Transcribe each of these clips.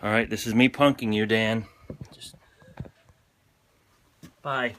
All right, this is me punking you, Dan. Just bye.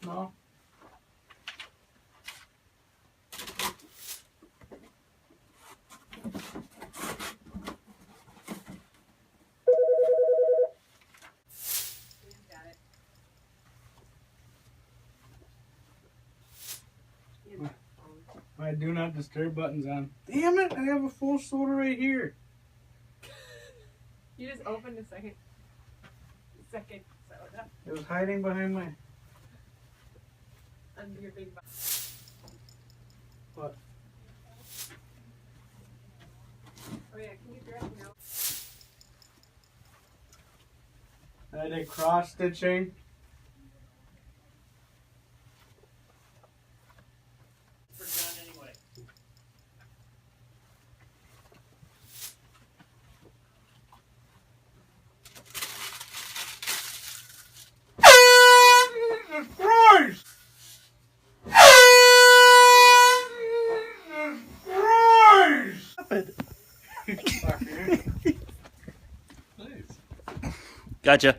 No. My do not disturb button's on. Damn it, I have a full soda right here. You just opened a second soda It was hiding behind my... under your big box. What? Oh yeah, can you grab me out? I did cross stitching. For John anyway. Jesus Christ! Jesus Christ! Gotcha.